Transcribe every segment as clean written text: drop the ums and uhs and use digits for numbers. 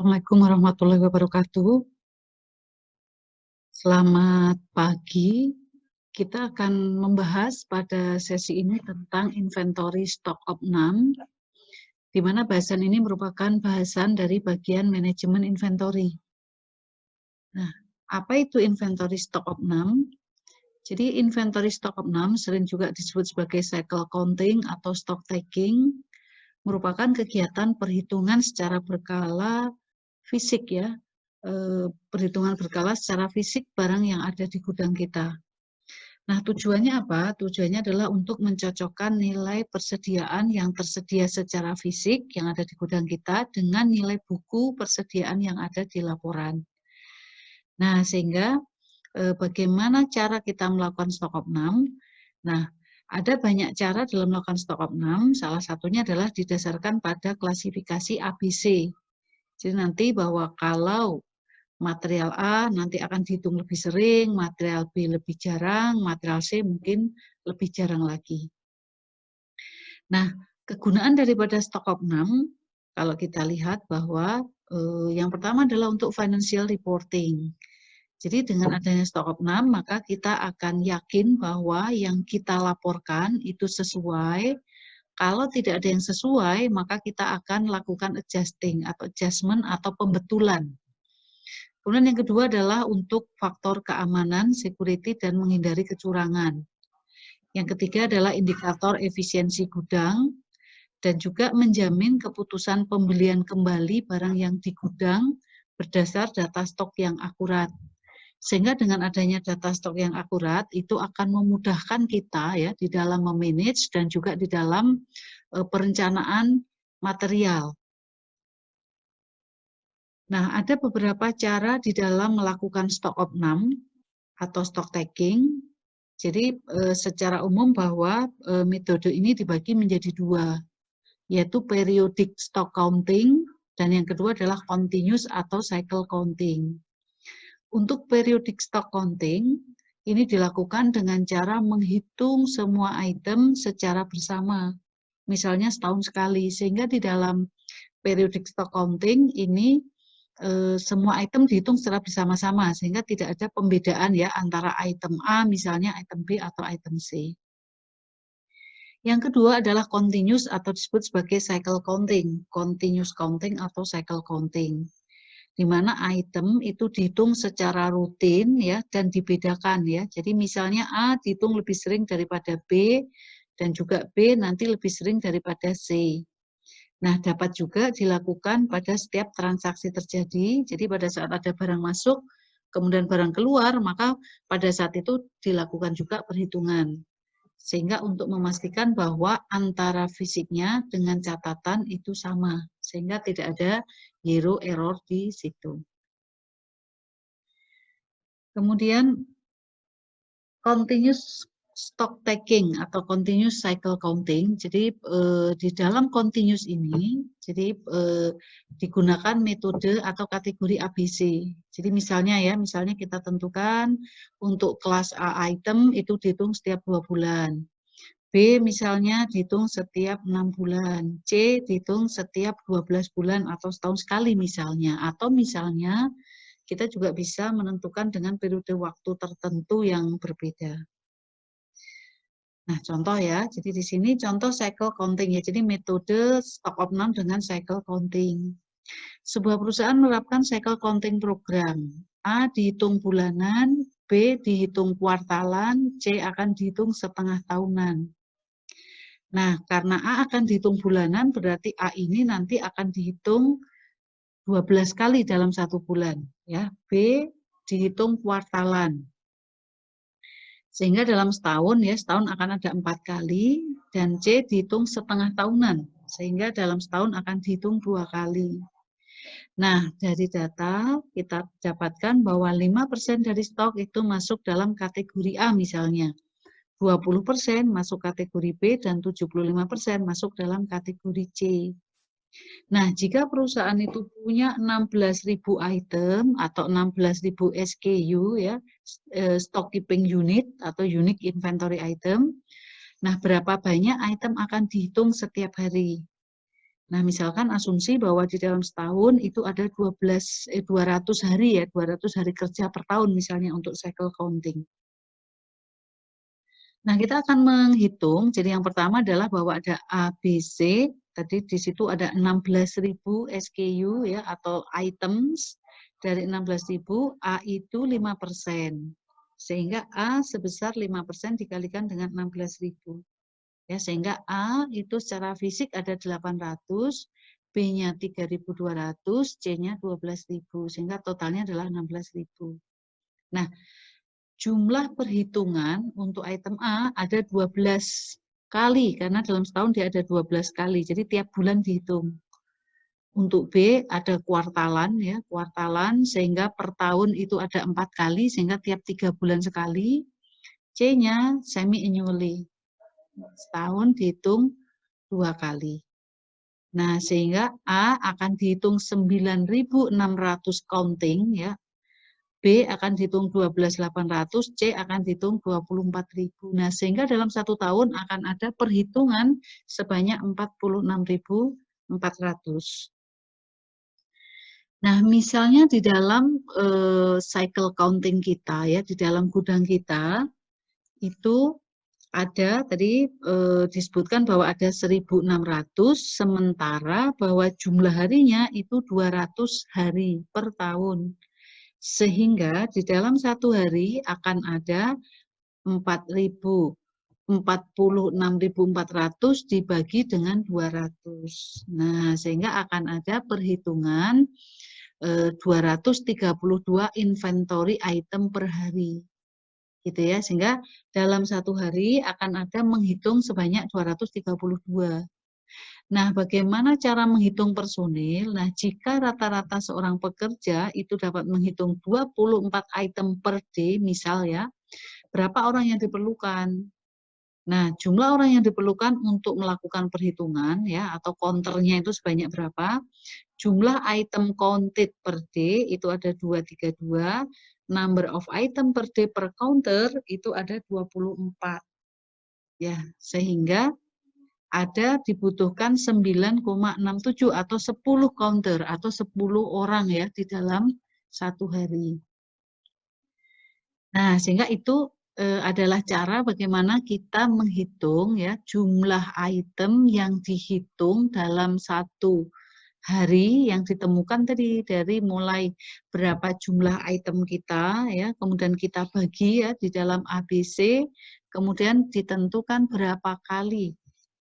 Assalamualaikum warahmatullahi wabarakatuh. Selamat pagi. Kita akan membahas pada sesi ini tentang inventory stock opnam, di mana bahasan ini merupakan bahasan dari bagian manajemen inventory. Nah, apa itu inventory stock opnam? Jadi inventory stock opnam sering juga disebut sebagai cycle counting atau stock taking, merupakan kegiatan perhitungan secara berkala fisik ya, perhitungan berkala secara fisik barang yang ada di gudang kita. Nah, tujuannya apa? Tujuannya adalah untuk mencocokkan nilai persediaan yang tersedia secara fisik yang ada di gudang kita dengan nilai buku persediaan yang ada di laporan. Nah, sehingga bagaimana cara kita melakukan stok opnam? Nah, ada banyak cara dalam melakukan stok opnam, salah satunya adalah didasarkan pada klasifikasi ABC. Jadi nanti bahwa kalau material A nanti akan dihitung lebih sering, material B lebih jarang, material C mungkin lebih jarang lagi. Nah, kegunaan daripada stok opnam, kalau kita lihat bahwa yang pertama adalah untuk financial reporting. Jadi dengan adanya stok opnam, maka kita akan yakin bahwa yang kita laporkan itu sesuai. Kalau tidak ada yang sesuai, maka kita akan lakukan adjusting atau adjustment atau pembetulan. Kemudian yang kedua adalah untuk faktor keamanan, security, dan menghindari kecurangan. Yang ketiga adalah indikator efisiensi gudang, dan juga menjamin keputusan pembelian kembali barang yang di gudang berdasar data stok yang akurat. Sehingga dengan adanya data stok yang akurat, itu akan memudahkan kita ya di dalam memanage dan juga di dalam perencanaan material. Nah, ada beberapa cara di dalam melakukan stok opnam atau stock taking. Jadi secara umum bahwa metode ini dibagi menjadi dua, yaitu periodic stock counting dan yang kedua adalah continuous atau cycle counting. Untuk periodic stock counting, ini dilakukan dengan cara menghitung semua item secara bersama, misalnya setahun sekali, sehingga di dalam periodic stock counting ini semua item dihitung secara bersama-sama sehingga tidak ada pembedaan ya antara item A misalnya item B atau item C. Yang kedua adalah continuous atau disebut sebagai cycle counting, continuous counting atau cycle counting, di mana item itu dihitung secara rutin ya dan dibedakan ya. Jadi misalnya A dihitung lebih sering daripada B dan juga B nanti lebih sering daripada C. Nah, dapat juga dilakukan pada setiap transaksi terjadi. Jadi pada saat ada barang masuk, kemudian barang keluar, maka pada saat itu dilakukan juga perhitungan. Sehingga untuk memastikan bahwa antara fisiknya dengan catatan itu sama. Sehingga tidak ada zero error di situ. Kemudian continuous stock taking atau continuous cycle counting. Jadi di dalam continuous ini, jadi digunakan metode atau kategori ABC. Jadi misalnya ya, misalnya kita tentukan untuk kelas A item itu dihitung setiap 2 bulan. B misalnya dihitung setiap 6 bulan. C dihitung setiap 12 bulan atau setahun sekali misalnya. Atau misalnya kita juga bisa menentukan dengan periode waktu tertentu yang berbeda. Nah, contoh ya, jadi di sini contoh cycle counting ya, jadi metode stock opnam dengan cycle counting. Sebuah perusahaan menerapkan cycle counting program. A dihitung bulanan, B dihitung kuartalan, C akan dihitung setengah tahunan. Nah, karena A akan dihitung bulanan, berarti A ini nanti akan dihitung 12 kali dalam 1 bulan. Ya. B dihitung kuartalan. Sehingga dalam setahun ya setahun akan ada 4 kali dan C dihitung setengah tahunan sehingga dalam setahun akan dihitung 2 kali. Nah dari data kita dapatkan bahwa 5% dari stok itu masuk dalam kategori A misalnya, 20% masuk kategori B dan 75% masuk dalam kategori C. Nah, jika perusahaan itu punya 16.000 item atau 16.000 SKU ya, stock keeping unit atau unique inventory item. Nah, berapa banyak item akan dihitung setiap hari? Nah, misalkan asumsi bahwa di dalam setahun itu ada 200 hari ya, 200 hari kerja per tahun misalnya untuk cycle counting. Nah, kita akan menghitung, jadi yang pertama adalah bahwa ada A, B, C, tadi di situ ada 16.000 SKU ya, atau items, dari 16.000, A itu 5%, sehingga A sebesar 5% dikalikan dengan 16.000. Ya, sehingga A itu secara fisik ada 800, B-nya 3.200, C-nya 12.000, sehingga totalnya adalah 16.000. Nah, jumlah perhitungan untuk item A ada 12 kali, karena dalam setahun dia ada 12 kali, jadi tiap bulan dihitung. Untuk B ada kuartalan, ya, kuartalan, sehingga per tahun itu ada 4 kali, sehingga tiap 3 bulan sekali. C-nya semi-annually, setahun dihitung 2 kali. Nah, sehingga A akan dihitung 9.600 counting, ya. B akan dihitung 12.800, C akan dihitung 24.000. Nah, sehingga dalam 1 tahun akan ada perhitungan sebanyak 46.400. Nah, misalnya di dalam cycle counting kita, ya, di dalam gudang kita, itu ada tadi disebutkan bahwa ada 1.600, sementara bahwa jumlah harinya itu 200 hari per tahun. Sehingga di dalam 1 hari akan ada 46.400 dibagi dengan 200. Nah, sehingga akan ada perhitungan 232 inventory item per hari. Gitu ya, sehingga dalam 1 hari akan ada menghitung sebanyak 232. Nah, bagaimana cara menghitung personil? Nah, jika rata-rata seorang pekerja itu dapat menghitung 24 item per day, misal ya, berapa orang yang diperlukan? Nah, jumlah orang yang diperlukan untuk melakukan perhitungan ya, atau counternya itu sebanyak berapa? Jumlah item counted per day itu ada 232, number of item per day per counter itu ada 24. Ya, sehingga ada dibutuhkan 9,67 atau 10 counter atau 10 orang ya di dalam 1 hari. Nah, sehingga itu adalah cara bagaimana kita menghitung ya jumlah item yang dihitung dalam 1 hari yang ditemukan tadi, dari mulai berapa jumlah item kita ya, kemudian kita bagi ya di dalam ABC, kemudian ditentukan berapa kali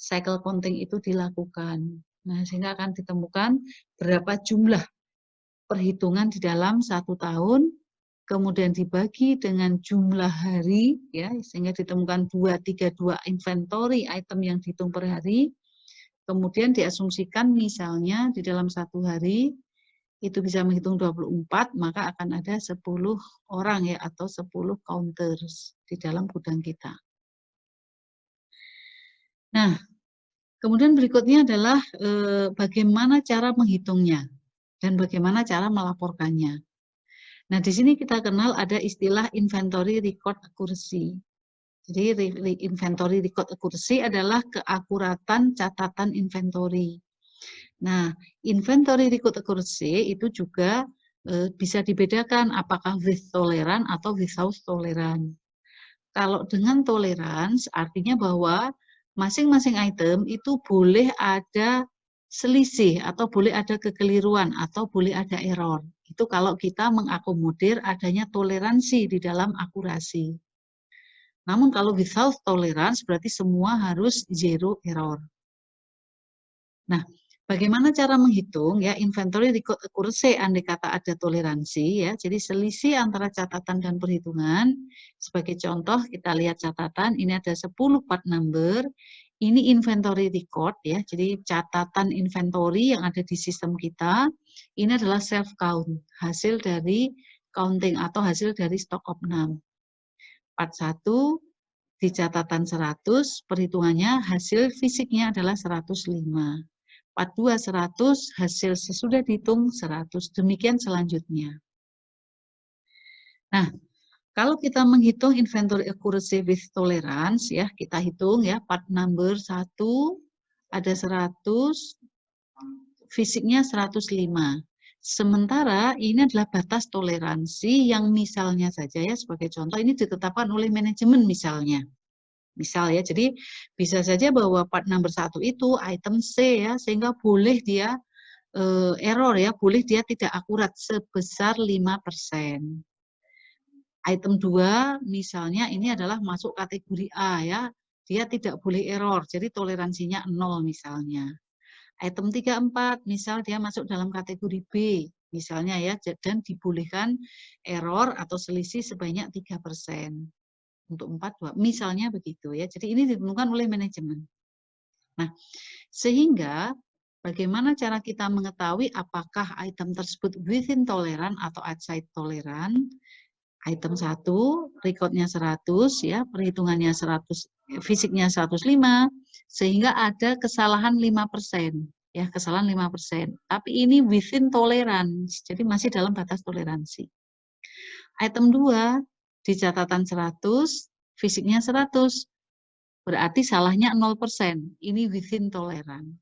cycle counting itu dilakukan. Nah, sehingga akan ditemukan berapa jumlah perhitungan di dalam 1 tahun, kemudian dibagi dengan jumlah hari, ya, sehingga ditemukan 232 inventory item yang dihitung per hari. Kemudian diasumsikan misalnya di dalam 1 hari itu bisa menghitung 24, maka akan ada 10 orang ya, atau 10 counters di dalam gudang kita. Nah, kemudian berikutnya adalah bagaimana cara menghitungnya dan bagaimana cara melaporkannya. Nah, di sini kita kenal ada istilah inventory record accuracy. Jadi inventory record accuracy adalah keakuratan catatan inventory. Nah, inventory record accuracy itu juga bisa dibedakan apakah with tolerance atau without tolerance. Kalau dengan tolerance artinya bahwa masing-masing item itu boleh ada selisih atau boleh ada kekeliruan atau boleh ada error. Itu kalau kita mengakomodir adanya toleransi di dalam akurasi. Namun kalau without tolerance berarti semua harus zero error. Nah, bagaimana cara menghitung ya inventory record accuracy andai kata ada toleransi ya. Jadi selisih antara catatan dan perhitungan. Sebagai contoh kita lihat catatan, ini ada 10 part number. Ini inventory record ya. Jadi catatan inventory yang ada di sistem kita ini adalah self count, hasil dari counting atau hasil dari stock of 6. Part 1 di catatan 100, perhitungannya hasil fisiknya adalah 105. Part 2 100, hasil sesudah dihitung 100. Demikian selanjutnya. Nah, kalau kita menghitung inventory accuracy with tolerance ya, kita hitung ya part number 1 ada 100, fisiknya 105. Sementara ini adalah batas toleransi yang misalnya saja ya, sebagai contoh ini ditetapkan oleh manajemen misalnya. Misal ya, jadi bisa saja bahwa part number 1 itu item C ya, sehingga boleh dia error ya, boleh dia tidak akurat sebesar 5%. Item 2 misalnya ini adalah masuk kategori A ya, dia tidak boleh error, jadi toleransinya 0 misalnya. Item 3, 4, misal dia masuk dalam kategori B, misalnya ya, dan dibolehkan error atau selisih sebanyak 3%. Untuk 4, 2, misalnya begitu ya. Jadi ini ditentukan oleh manajemen. Nah, sehingga bagaimana cara kita mengetahui apakah item tersebut within toleran atau outside toleran? Item 1, recordnya 100, ya, perhitungannya 100, fisiknya 105, sehingga ada kesalahan 5%. Ya, kesalahan 5%. Tapi ini within tolerance, jadi masih dalam batas toleransi. Item 2, di catatan 100, fisiknya 100, berarti salahnya 0%. Ini within tolerance.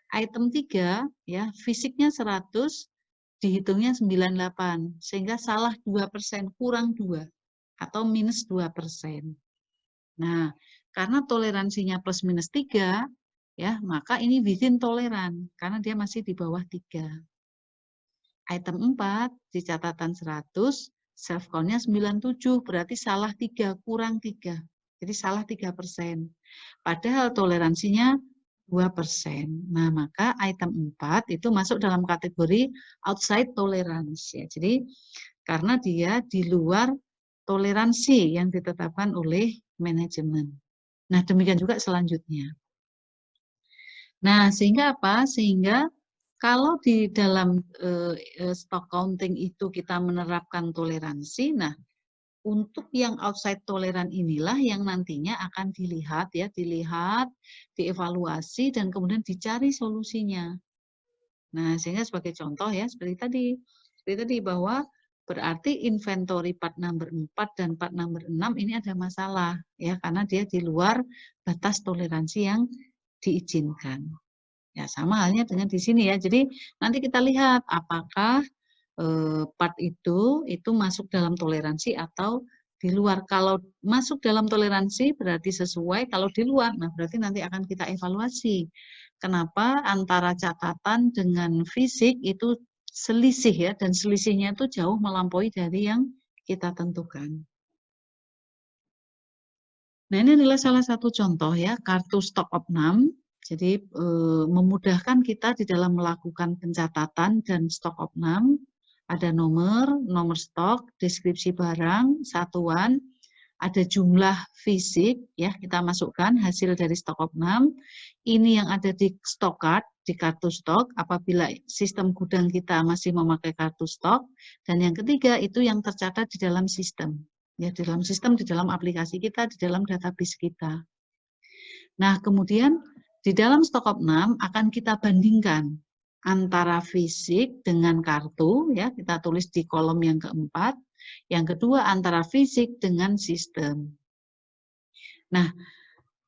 Item 3, ya, fisiknya 100, dihitungnya 98, sehingga salah 2%, kurang 2, atau minus 2%. Nah, karena toleransinya plus minus 3, ya, maka ini within toleran, karena dia masih di bawah 3. Item 4, di catatan 100, self count-nya 97, berarti salah 3, kurang 3. Jadi salah 3%. Padahal toleransinya 2%. Nah, maka item 4 itu masuk dalam kategori outside tolerance. Ya. Jadi, karena dia di luar toleransi yang ditetapkan oleh manajemen. Nah, demikian juga selanjutnya. Nah, sehingga apa? Sehingga kalau di dalam stock counting itu kita menerapkan toleransi, nah, untuk yang outside toleran inilah yang nantinya akan dilihat ya, dievaluasi dan kemudian dicari solusinya. Nah, sehingga sebagai contoh ya seperti tadi bahwa berarti inventory part number 4 dan part number 6 ini ada masalah ya karena dia di luar batas toleransi yang diizinkan. Ya, sama halnya dengan di sini ya. Jadi nanti kita lihat apakah part itu masuk dalam toleransi atau di luar. Kalau masuk dalam toleransi berarti sesuai, kalau di luar, nah berarti nanti akan kita evaluasi. Kenapa antara catatan dengan fisik itu selisih ya, dan selisihnya itu jauh melampaui dari yang kita tentukan. Nah, ini adalah salah satu contoh ya, kartu stock opnam. Jadi memudahkan kita di dalam melakukan pencatatan dan stok opnam. Ada nomor stok, deskripsi barang, satuan, ada jumlah fisik, ya kita masukkan hasil dari stok opnam. Ini yang ada di stock card, di kartu stok, apabila sistem gudang kita masih memakai kartu stok. Dan yang ketiga itu yang tercatat di dalam sistem. Ya, di dalam sistem, di dalam aplikasi kita, di dalam database kita. Nah, kemudian di dalam stok opnam akan kita bandingkan antara fisik dengan kartu, ya kita tulis di kolom yang keempat. Yang kedua antara fisik dengan sistem. Nah,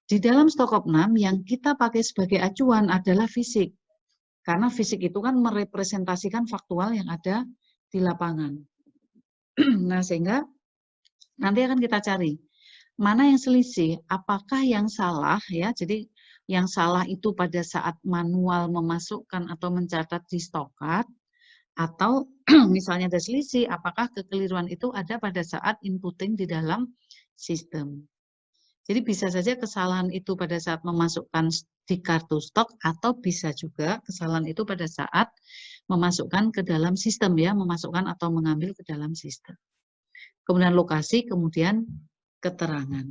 di dalam stok opnam yang kita pakai sebagai acuan adalah fisik. Karena fisik itu kan merepresentasikan faktual yang ada di lapangan. Nah, sehingga nanti akan kita cari mana yang selisih, apakah yang salah ya. Jadi yang salah itu pada saat manual memasukkan atau mencatat di stokcard, atau misalnya ada selisih, apakah kekeliruan itu ada pada saat inputting di dalam sistem. Jadi bisa saja kesalahan itu pada saat memasukkan di kartu stok, atau bisa juga kesalahan itu pada saat memasukkan ke dalam sistem ya, memasukkan atau mengambil ke dalam sistem. Kemudian lokasi, kemudian keterangan.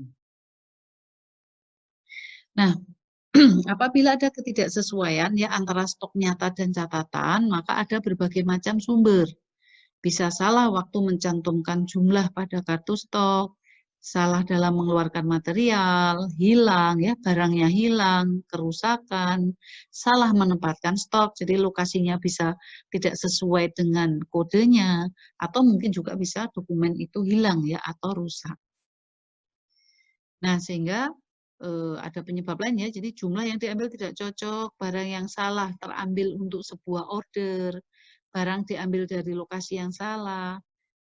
Nah, apabila ada ketidaksesuaian ya antara stok nyata dan catatan, maka ada berbagai macam sumber. Bisa salah waktu mencantumkan jumlah pada kartu stok, salah dalam mengeluarkan material, hilang ya, barangnya hilang, kerusakan, salah menempatkan stok, jadi lokasinya bisa tidak sesuai dengan kodenya, atau mungkin juga bisa dokumen itu hilang ya atau rusak. Nah, sehingga ada penyebab lain ya, jadi jumlah yang diambil tidak cocok, barang yang salah terambil untuk sebuah order, barang diambil dari lokasi yang salah,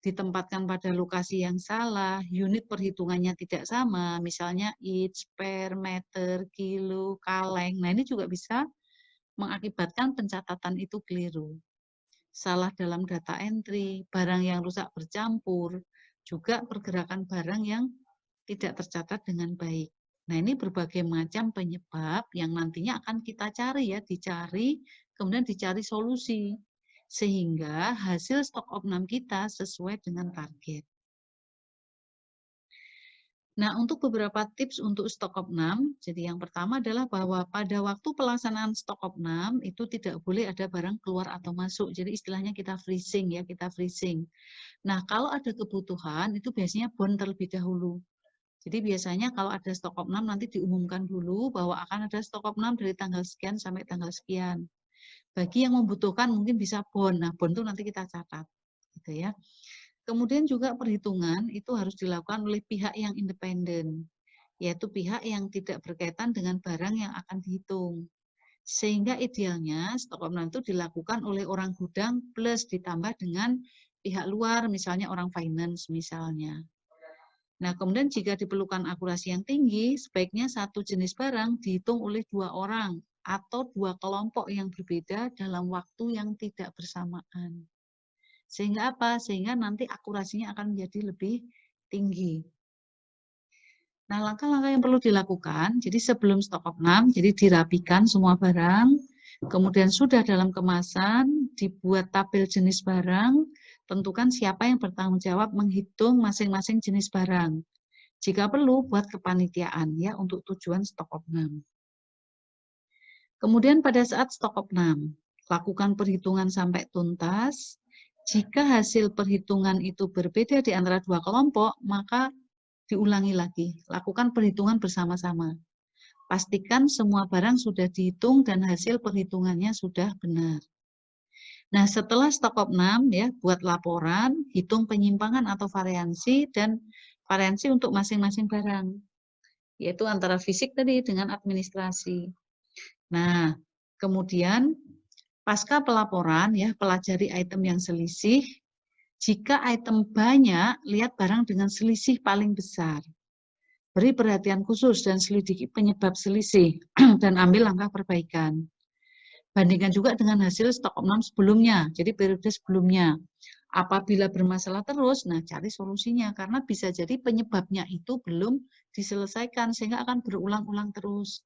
ditempatkan pada lokasi yang salah, unit perhitungannya tidak sama, misalnya inch, per, meter, kilo, kaleng. Nah, ini juga bisa mengakibatkan pencatatan itu keliru. Salah dalam data entry, barang yang rusak bercampur, juga pergerakan barang yang tidak tercatat dengan baik. Nah, ini berbagai macam penyebab yang nantinya akan kita cari ya, dicari, kemudian dicari solusi. Sehingga hasil stok opnam kita sesuai dengan target. Nah, untuk beberapa tips untuk stok opnam, jadi yang pertama adalah bahwa pada waktu pelaksanaan stok opnam itu tidak boleh ada barang keluar atau masuk. Jadi istilahnya kita freezing ya, kita freezing. Nah, kalau ada kebutuhan itu biasanya bond terlebih dahulu. Jadi biasanya kalau ada stok opnam nanti diumumkan dulu bahwa akan ada stok opnam dari tanggal sekian sampai tanggal sekian. Bagi yang membutuhkan mungkin bisa bond. Nah, bond itu nanti kita catat, gitu ya. Kemudian juga perhitungan itu harus dilakukan oleh pihak yang independen, yaitu pihak yang tidak berkaitan dengan barang yang akan dihitung. Sehingga idealnya stok opnam itu dilakukan oleh orang gudang plus ditambah dengan pihak luar, misalnya orang finance misalnya. Nah, kemudian jika diperlukan akurasi yang tinggi, sebaiknya satu jenis barang dihitung oleh 2 orang atau 2 kelompok yang berbeda dalam waktu yang tidak bersamaan. Sehingga apa? Sehingga nanti akurasinya akan menjadi lebih tinggi. Nah, langkah-langkah yang perlu dilakukan, jadi sebelum stok opnam, jadi dirapikan semua barang, kemudian sudah dalam kemasan, dibuat tabel jenis barang, tentukan siapa yang bertanggung jawab menghitung masing-masing jenis barang. Jika perlu, buat kepanitiaan ya untuk tujuan stok opnam. Kemudian pada saat stok opnam, lakukan perhitungan sampai tuntas. Jika hasil perhitungan itu berbeda di antara 2 kelompok, maka diulangi lagi. Lakukan perhitungan bersama-sama. Pastikan semua barang sudah dihitung dan hasil perhitungannya sudah benar. Nah, setelah stok opnam ya, buat laporan, hitung penyimpangan atau variansi dan variansi untuk masing-masing barang, yaitu antara fisik tadi dengan administrasi. Nah, kemudian pasca pelaporan ya, pelajari item yang selisih. Jika item banyak, lihat barang dengan selisih paling besar. Beri perhatian khusus dan selidiki penyebab selisih dan ambil langkah perbaikan. Bandingkan juga dengan hasil stok opnam sebelumnya, jadi periode sebelumnya. Apabila bermasalah terus, nah cari solusinya karena bisa jadi penyebabnya itu belum diselesaikan sehingga akan berulang-ulang terus.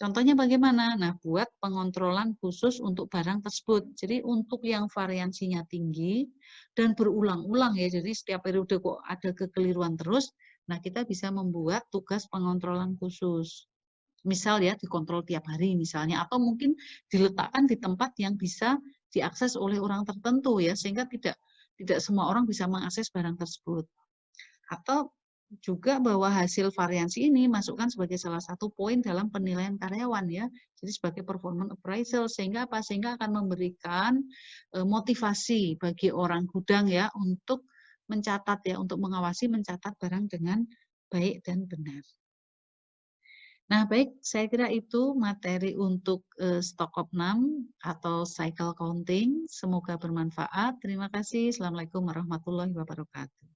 Contohnya bagaimana? Nah, buat pengontrolan khusus untuk barang tersebut. Jadi untuk yang variansinya tinggi dan berulang-ulang ya, jadi setiap periode kok ada kekeliruan terus, nah kita bisa membuat tugas pengontrolan khusus. Misal ya dikontrol tiap hari misalnya, atau mungkin diletakkan di tempat yang bisa diakses oleh orang tertentu ya, sehingga tidak semua orang bisa mengakses barang tersebut. Atau juga bahwa hasil variansi ini masukkan sebagai salah satu poin dalam penilaian karyawan ya. Jadi sebagai performance appraisal sehingga apa? Sehingga akan memberikan motivasi bagi orang gudang ya untuk mencatat ya, untuk mengawasi mencatat barang dengan baik dan benar. Nah, baik, saya kira itu materi untuk stok opnam atau cycle counting. Semoga bermanfaat. Terima kasih. Assalamualaikum warahmatullahi wabarakatuh.